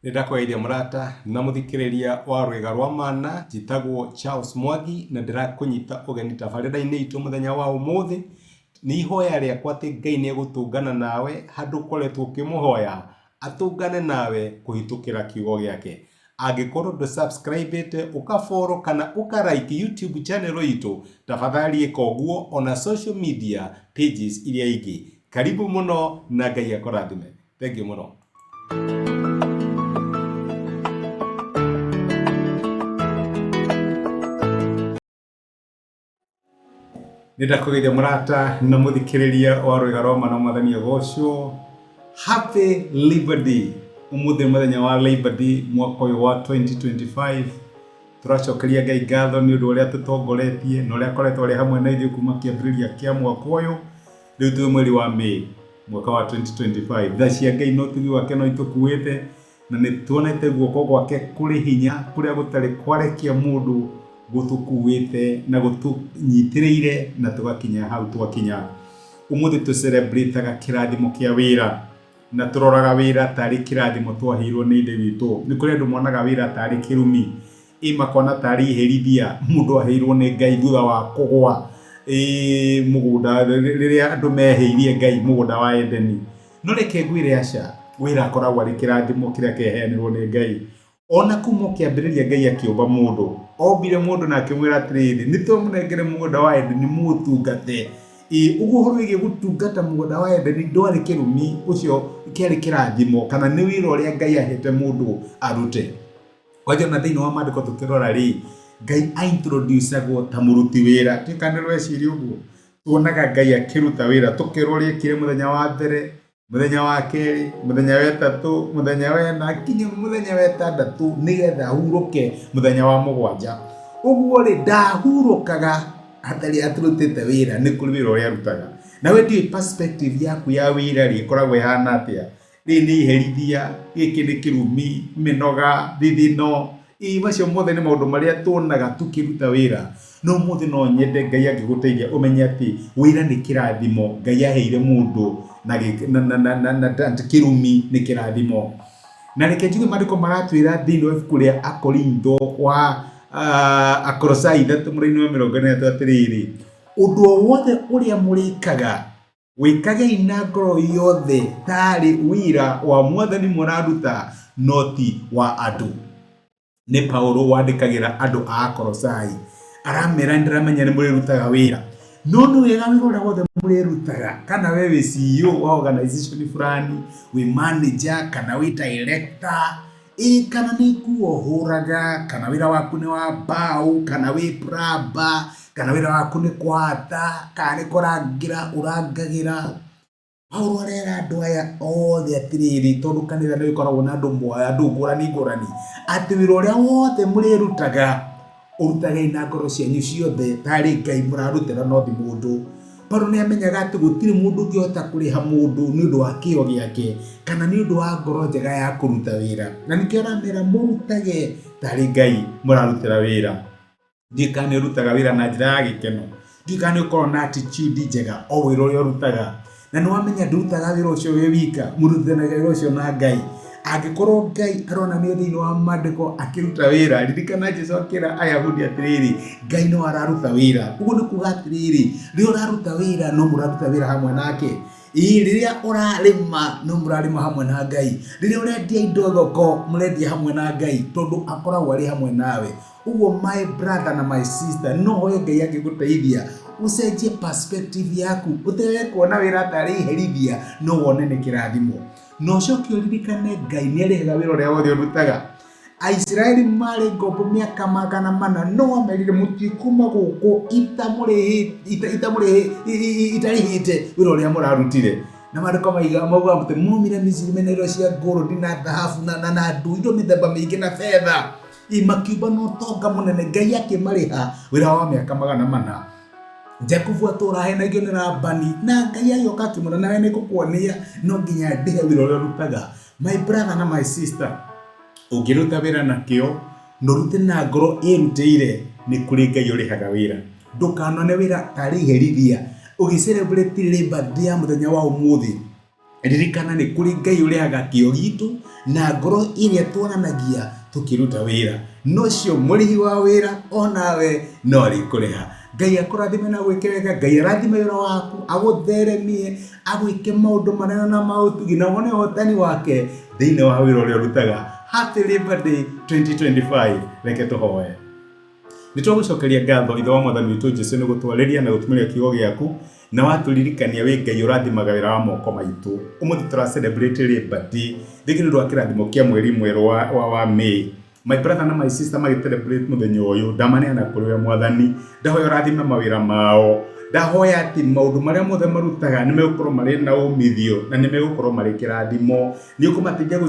Nindakweithia murata na muthikiriria wa rwega rwa mana jitagwo Charles Mwangi na ndirakunyita ugeni tabarira-ini itu muthenya wa umuthi ni ihoya riakwa ati Ngai ni egutungana nawe handu ukoretwo ukimuhoya atungane nawe kuhitukira kiugo giake. Angikorwo ndu subscribe ukafollow kana ukarike YouTube channel itu, tafadhali ika uguo ona social media pages iria ingi. Karibu muno na Ngai akurathime. Thank you muno. Nindakugithia murata na muthikiriria wa rwega rwa mana mwathani agocwo. Happy Labor Day. Umuthi muthenya wa Labor Day mwaka uyu wa 2025. Turacokeria Ngai ngatho ni undu uria tutongoretie na uria akoretwo ari hamwe na ithuĩ kuma kiambĩrĩria kia mwaka uyu. Riu twi mweri wa Mei mwaka wa 2025. Tha cia Ngai no tugi wake no itukuite na ni tuonete guoko gwake kuri hinya kuria gutari kwarekia mundu gutukuite na gutunyitiriire na tugakinya hau twakinya. Umuthi tu celebrate kirathimo kia wira na turoraga wira tari kirathimo twahirwo ni ithe witu. Ni kuri andu monaga wira tari kirumi, makona tari herithia mundu ahirwo ni Ngai thutha wa kugwa mugunda riria andu meheirie Ngai mugunda wa Edeni. No reke ngwire aca wira akoragwo ari kirathimo kiria keheanirwo ni Ngai. Ona kuma kiambĩrĩria Ngai akiumba mundu, ombire mundu na akimwira atiriri nitũmũnengere mugunda wa Edeni mutungate. Uguo horo wĩgie gutungata mugunda wa Edeni ndwari kirumi, ucio kiari kirathimo kana ni wira uria Ngai ahete mundu arute. Kwaje na thiini wa maandiko tukirora Ngai introduceagwo ta muruti wira. Tikanirwo eciria uguo, tuonaga Ngai akiruta wira tukirora kire muthenya wa mbere, muthenya wa keri, muthenya wa gatatu, muthenya wa ena, kinya muthenya wa gatandatu nigetha huruke muthenya wa mugwanja. Uguo ndahurukaga atari aturutite wira ni kuri wira uria arutaga. Na we ndiye perspective yaku ya wira ikoragwo ihana atia. Ni herithia, giki ni kirumi, minoga, thithino, macio mothe ni maundu maria tuonaga tukiruta wira. No muthi no nyende Ngai agiguteithia umenye ati wira ni kirathimo Ngai aheire mundu na kirumi ni kirathimo. Na reke njuge maandiko maratwira thiini wa ibuku ria Akorintho wa Akolosai 3:40 atiriri, undu o wothe uria murikaga wikage na ngoro yothe tari wira wa Mwathani muraruta noti wa andu. Ni Paulo wandikagira andu a Akolosai aramera ndiramenya ni murirutaga wira. No wega wira uria wothe murirutaga, kana we wi CEO wa organization fulani, wi manager kana wi director, kana ni kuo huraga, kana wira waku ni wa mbao, kana wi plumber, kana wira waku ni kwata, kana ni kurangira urangagira. Paulo arera andu aya othe atiriri, tondu kanitha ni ikoragwo na andu ngurani ati wira uria wothe murirutaga urutage na ngoro cianyu ciothe tari Ngai murarutira no thi mundu. Paulo ni amenyaga ati gutiri mundu ngihota kuriha mundu ni undu wa kio giake kana ni undu wa ngoro njega ya kuruta wira. Na nikio aramera murutage tari Ngai murarutira wira. Ndikane rutaga wira na njira ya gikeno, ndikane ukorwo na attitude njega o wira uria urutaga. Na ni wamenya ndurutaga wira ucio wi wika, murutanaga wira ucio na Ngai. Angikorwo Ngai aronanio thiini wa maandiko akiruta wira, ririkana Jesu akira Ayahudi atiriri Ngai no araruta wira. Uguo ni kuga atiriri riria uraruta wira no muraruta wira hamwe nake. Riria urarima no murarima hamwe na Ngai. Riria urendia indo thoko murendia hamwe na Ngai tondu akoragwo ari hamwe nawe. Uguo my brother na my sister, no hoye Ngai agiguteithia ucenjie perspective yaku, utige kuona wira tari herithia no wone ni kirathimo. No coke uririkane Ngai ni arihaga wira uria wothe urutaga. Aisraeli mari ngombo miaka 400 no amerire mutikuma guku itarihite wira uria murarutire. Na maandiko maiga mauga muti mumire Misiri menero cia gold na dhahabu na ndu indo mithemba mingi na fedha. Makiuba no tonga munene Ngai akimariha wira wa miaka 400. Jakubu aturahenagio ni Labani na Ngai ayoka akimwira nawe nigukuonia no nginya ndihe wira uria urutaga. My brother na my sister, ungiruta wira na kio nurute na ngoro irutire ni kuri Ngai urihaga wira. Ndukanone wira tari herithia. Ugi celebrate Labor Day muthenya wa umuthi ririkana nĩ kũrĩ Ngai ũrehaga kĩo gitu na ngoro ĩrĩa tuonanagia tukiruta wĩra. Nocio mũrĩhi wa wĩra onawe no rĩkũrĩha. Ngai akũrathime na gwĩke wega. Ngai arathime wĩra waku, agũtheremie, agwĩke maũndũ manene na maũtugi na wone ũhotani wake thĩinĩ wa wĩra ũrĩa ũrutaga. Happy Labor Day 2025. Reke tũhoe. Nĩtũgũcokeria ngatho ithe wa Mwathani witũ Jesũ nĩ gũtwarĩria na gũtumĩrĩra kiugo gĩaku na watũririkania wĩ Ngai ũrathimaga wĩra wa moko maitũ. Ũmũthĩ tũra celebrate Labor Day thĩinĩ nĩ rwa kĩrathimo kĩa mweri mwerũ wa May. My brother na my sister magi celebrate mũthenya ũyũ. Ndamaneana kũrĩ we Mwathani, ndahoya ũrathime mawĩra mao, ndahoya atĩ maũndũ marĩa mothe marutaga nĩ megũkorwo marĩ na umithio na nĩ megũkorwo marĩ kĩrathimo. Nĩ ũkũmateithia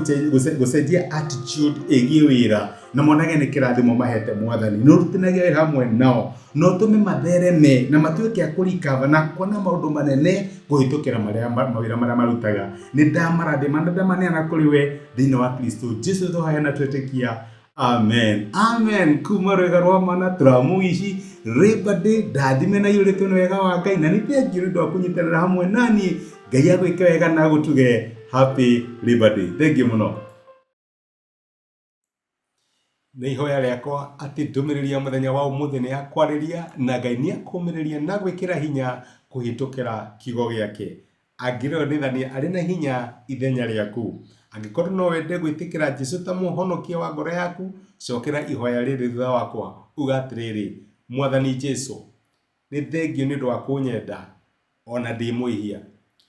gũcenjia attitude ĩgiĩ wĩra na monage nĩ kĩrathimo mahete Mwathani. Nĩ ũrutanagia wĩra hamwe nao no tũme mathereme na matuĩke a kũrikava na kuona maũndũ manene kũhĩtũkĩra mawĩra marĩa marutaga. Nĩ ndamarathima na ndamaneana kũrĩ we thĩinĩ wa Kristo Jesũ tũhoya na twĩtĩkia. Amen. Amen. Kuma rwega rwa mana tũramũici Labor Day ndathime na yũrĩtwo nĩ wega wa Ngai na nĩ thengiũ nĩ ũndũ wa kũnyitanĩra hamwe naniĩ. Ngai agwĩke wega na gũtuge Happy Labor Day. Thengiũ mũno. Nĩ ihoya rĩakwa atĩ ndũmĩrĩri ya mũthenya wa ũmũthĩ nĩ ya kwarĩria na Ngai nĩ akũmĩrĩria na gwĩkĩra hinya kũhĩtũkĩra kiugo gĩake. Angĩrĩonithania arĩ na hinya ithenya rĩaku. Angĩkorwo no wende gwĩtĩkĩra Jesũ ta mũhonokia wa ngoro yaku, cokera ihoya rĩrĩ thutha wakwa uga atĩrĩrĩ: Mwathani Jesũ, nĩ thengio nĩ ũndũ wa kũnyenda ona ndĩ mwĩhia.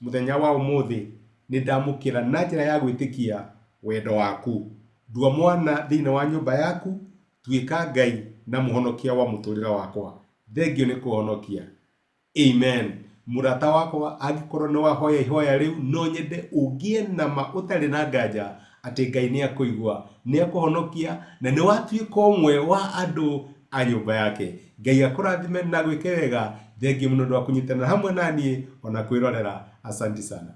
Mũthenya wa ũmũthĩ nĩ ndamũkĩra na njĩra ya gwĩtĩkia wendo waku. Ndua mwana thĩinĩ wa nyũmba yaku, tuĩka Ngai na mũhonokia wa mũtũrĩre wakwa. Thengio nĩ kũhonokia. Amen. Mũrata wakwa, angĩkorwo nĩ wahoya ihoya rĩu no nyende ũgĩe na ma ũtarĩ na nganja atĩ Ngai nĩ akũigua, nĩ akũhonokia na nĩ watuĩka ũmwe wa andũ a nyũmba yake. Ngai akũrathime na gwĩke wega. Thengio mũno nĩ wa kũnyitanĩra hamwe naniĩ ona kwĩrorera. Asante sana.